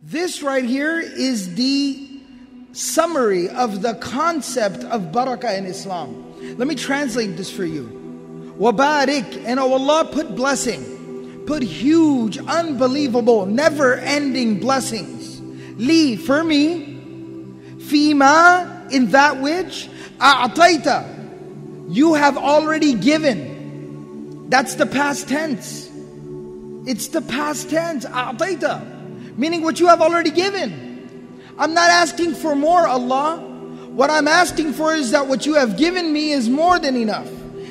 This right here is the summary of the concept of barakah in Islam. Let me translate this for you. Wabarik, and oh Allah, put blessing, put huge, unbelievable, never-ending blessings. Li, for me, fima, in that which a'taita, you have already given. That's the past tense. It's the past tense, a'taita, meaning what you have already given. I'm not asking for more, Allah. What I'm asking for is that what you have given me is more than enough.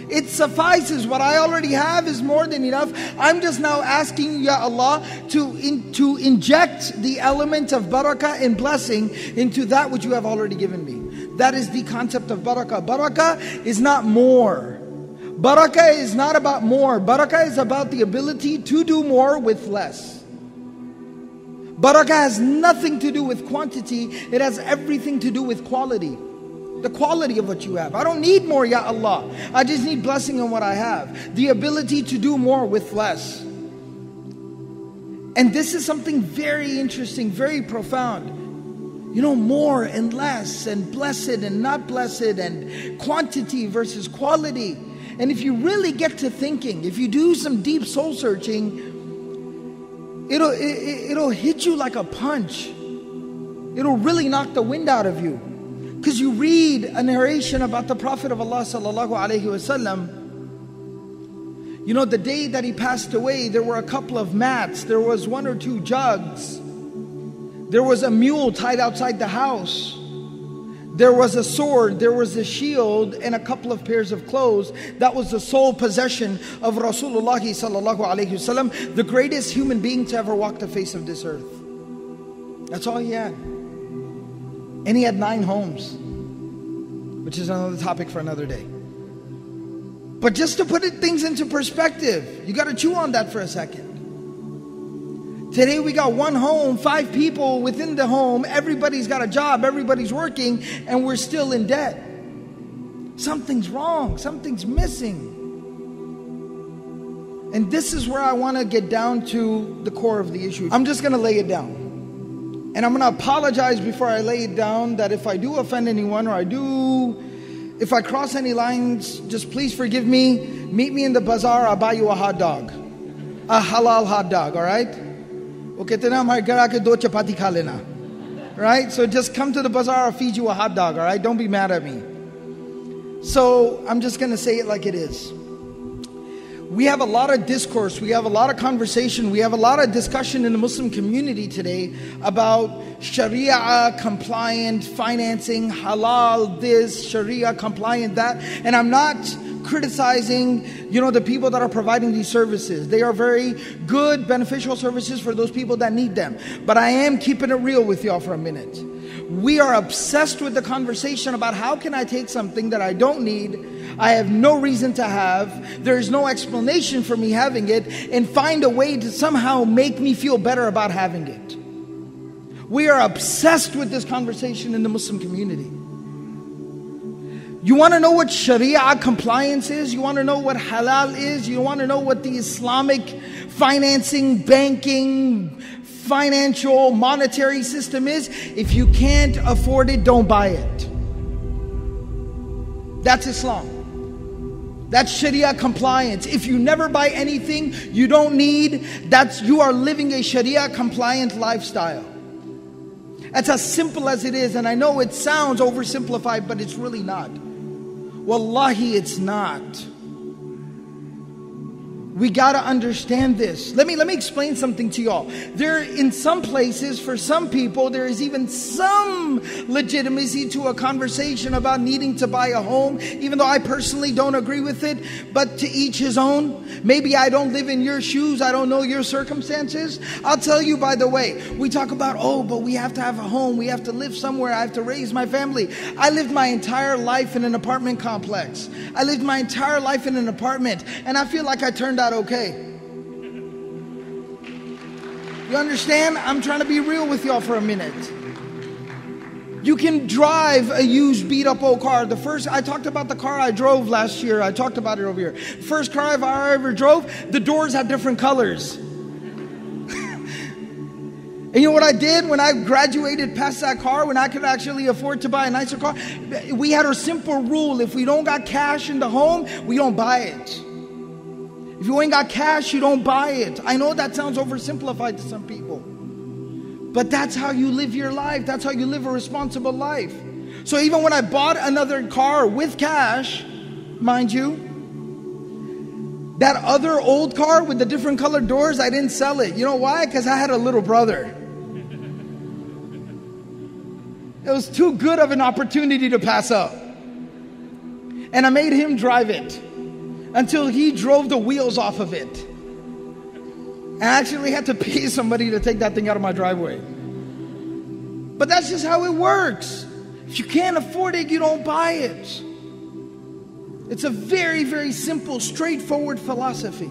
It suffices. What I already have is more than enough. I'm just now asking you, Ya Allah, to inject the element of barakah and blessing into that which you have already given me. That is the concept of barakah. Barakah is not more. Barakah is not about more. Barakah is about the ability to do more with less. Barakah has nothing to do with quantity. It has everything to do with quality. The quality of what you have. I don't need more, Ya Allah. I just need blessing on what I have. The ability to do more with less. And this is something very interesting, very profound. You know, more and less, and blessed and not blessed, and quantity versus quality. And if you really get to thinking, if you do some deep soul searching, it'll hit you like a punch. It'll really knock the wind out of you. Because you read a narration about the Prophet of Allah sallallahu alaihi wasallam. You know, the day that he passed away, there were a couple of mats. There was 1 or 2 jugs. There was a mule tied outside the house. There was a sword, there was a shield, and a couple of pairs of clothes. That was the sole possession of Rasulullah sallallahu alaihi wasallam, the greatest human being to ever walk the face of this earth. That's all he had. And he had 9 homes, which is another topic for another day. But just to put things into perspective, you got to chew on that for a second. Today we got 1 home, 5 people within the home, everybody's got a job, everybody's working, and we're still in debt. Something's wrong, something's missing. And this is where I want to get down to the core of the issue. I'm just going to lay it down. And I'm going to apologize before I lay it down that if I do offend anyone, or if I cross any lines, just please forgive me. Meet me in the bazaar, I'll buy you a hot dog. A halal hot dog, alright? Right? So just come to the bazaar, I'll feed you a hot dog, alright? Don't be mad at me. So I'm just going to say it like it is. We have a lot of discourse, we have a lot of conversation, we have a lot of discussion in the Muslim community today about Sharia compliant financing, halal this, Sharia compliant that. And I'm not criticizing, the people that are providing these services. They are very good, beneficial services for those people that need them. But I am keeping it real with y'all for a minute. We are obsessed with the conversation about how can I take something that I don't need, I have no reason to have, there is no explanation for me having it, and find a way to somehow make me feel better about having it. We are obsessed with this conversation in the Muslim community. You want to know what Sharia compliance is? You want to know what halal is? You want to know what the Islamic financing, banking, financial, monetary system is? If you can't afford it, don't buy it. That's Islam. That's Sharia compliance. If you never buy anything you don't need, you are living a Sharia compliant lifestyle. That's as simple as it is. And I know it sounds oversimplified, but it's really not. Wallahi, it's not. We got to understand this. Let me explain something to y'all. In some places, for some people, there is even some legitimacy to a conversation about needing to buy a home, even though I personally don't agree with it. But to each his own. Maybe I don't live in your shoes. I don't know your circumstances. I'll tell you, by the way, we talk about, but we have to have a home. We have to live somewhere. I have to raise my family. I lived my entire life in an apartment complex. I lived my entire life in an apartment. And I feel like I turned out okay. You understand? I'm trying to be real with y'all for a minute. You can drive a used beat up old car. I talked about the car I drove last year. I talked about it over here. First car I ever drove, the doors had different colors. And you know what I did when I graduated past that car, when I could actually afford to buy a nicer car? We had a simple rule. If we don't got cash in the home, we don't buy it. If you ain't got cash, you don't buy it. I know that sounds oversimplified to some people. But that's how you live your life. That's how you live a responsible life. So even when I bought another car with cash, mind you, that other old car with the different colored doors, I didn't sell it. You know why? Because I had a little brother. It was too good of an opportunity to pass up. And I made him drive it until he drove the wheels off of it. And I actually had to pay somebody to take that thing out of my driveway. But that's just how it works. If you can't afford it, you don't buy it. It's a very, very simple, straightforward philosophy.